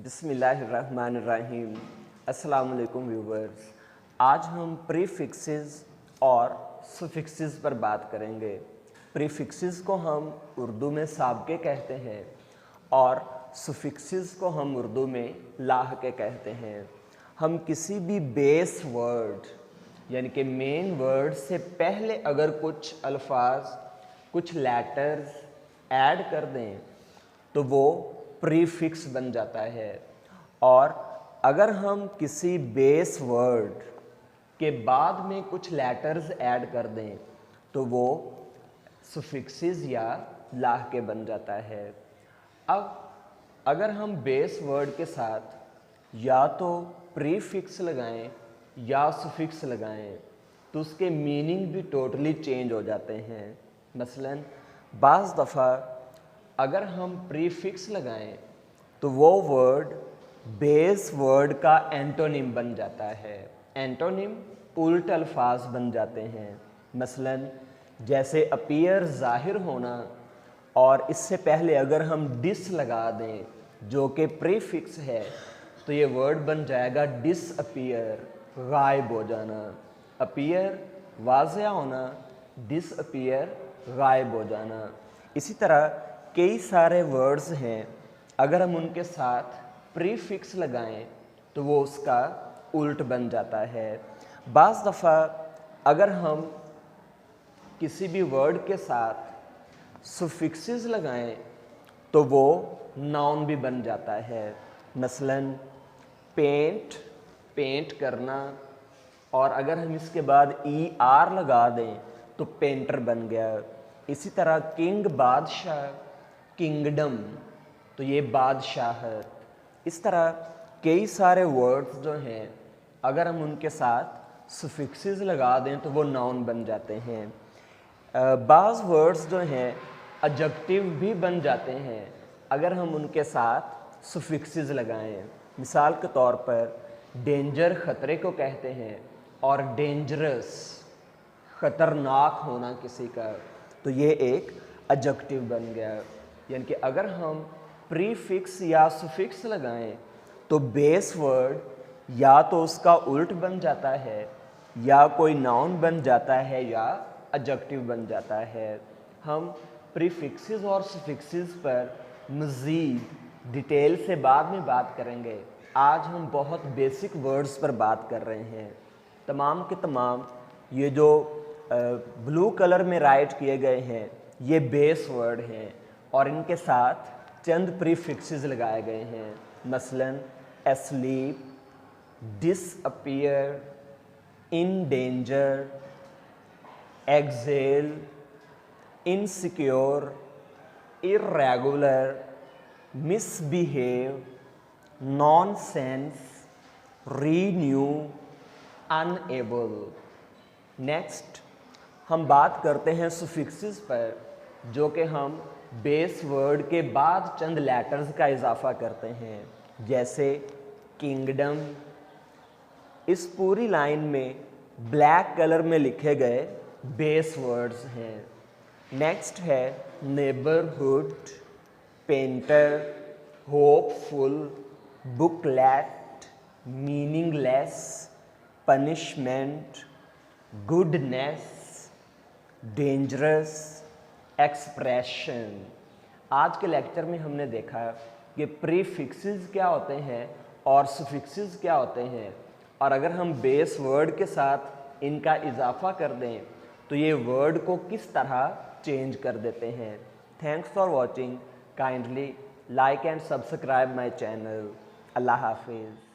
बिस्मिल्लाहिर्रहमानिर्रहीम। अस्सलाम वालेकुम व्यूवर्स। आज हम प्रीफिक्सेस और सुफिक्सेस पर बात करेंगे। प्रीफिक्सेस को हम उर्दू में साबके कहते हैं और सुफिक्सेस को हम उर्दू में लाहके कहते हैं। हम किसी भी बेस वर्ड यानी कि मेन वर्ड से पहले अगर कुछ अल्फाज, कुछ लेटर्स ऐड कर दें तो वो प्रीफिक्स बन जाता है। और अगर हम किसी बेस वर्ड के बाद में कुछ लेटर्स ऐड कर दें तो वो सुफिक्सेस या लाहके बन जाता है। अब अगर हम बेस वर्ड के साथ या तो प्रीफिक्स लगाएं या सुफिक्स लगाएं तो उसके मीनिंग भी टोटली चेंज हो जाते हैं। मसलन बाज़ दफ़ा अगर हम प्रीफिक्स लगाएं तो वो वर्ड बेस वर्ड का एंटोनिम बन जाता है। एंटोनिम उल्ट अल्फाज बन जाते हैं। मसलन जैसे अपीयर ज़ाहिर होना, और इससे पहले अगर हम डिस लगा दें जो कि प्रीफिक्स है तो ये वर्ड बन जाएगा डिसअपीयर, गायब हो जाना। अपीयर वाज़िया होना, डिसअपीयर गायब हो जाना। इसी तरह कई सारे वर्ड्स हैं, अगर हम उनके साथ प्रीफिक्स लगाएं तो वो उसका उल्ट बन जाता है। बाज़ दफ़ा अगर हम किसी भी वर्ड के साथ सुफिक्सेस लगाएं तो वो नाउन भी बन जाता है। मसलन पेंट, पेंट करना, और अगर हम इसके बाद ER लगा दें तो पेंटर बन गया। इसी तरह किंग बादशाह, किंगडम, तो ये बादशाहत। इस तरह कई सारे वर्ड्स जो हैं अगर हम उनके साथ सुफिक्सेस लगा दें तो वो नाउन बन जाते हैं। बाज़ वर्ड्स जो हैं एडजेक्टिव भी बन जाते हैं अगर हम उनके साथ सुफिक्सेस लगाएं। मिसाल के तौर पर डेंजर ख़तरे को कहते हैं और डेंजरस ख़तरनाक होना किसी का, तो ये एक एडजेक्टिव बन गया। यानी कि अगर हम प्रीफिक्स या सुफिक्स लगाएं तो बेस वर्ड या तो उसका उल्ट बन जाता है या कोई नाउन बन जाता है या एडजेक्टिव बन जाता है। हम प्रीफिक्सेस और सुफिक्सेस पर मज़ीद डिटेल से बाद में बात करेंगे। आज हम बहुत बेसिक वर्ड्स पर बात कर रहे हैं। तमाम के तमाम ये जो ब्लू कलर में राइट किए गए हैं ये बेस वर्ड हैं और इनके साथ चंद प्रीफिक्सेस लगाए गए हैं। मसलन asleep, disappear, in danger, excel, insecure, irregular, misbehave, nonsense, renew, unable. Next हम बात करते हैं सुफिक्सेस पर, जो कि हम बेस वर्ड के बाद चंद लेटर्स का इजाफा करते हैं। जैसे किंगडम, इस पूरी लाइन में ब्लैक कलर में लिखे गए बेस वर्ड्स हैं। नेक्स्ट है neighbourhood, painter, hopeful, booklet, meaningless, punishment, goodness, dangerous, expression. आज के लेक्चर में हमने देखा कि प्रीफिक्सेस क्या होते हैं और सुफिक्सेस क्या होते हैं, और अगर हम बेस वर्ड के साथ इनका इजाफा कर दें तो ये वर्ड को किस तरह चेंज कर देते हैं। Thanks for watching. Kindly like and subscribe my channel. अल्लाह हाफिज़।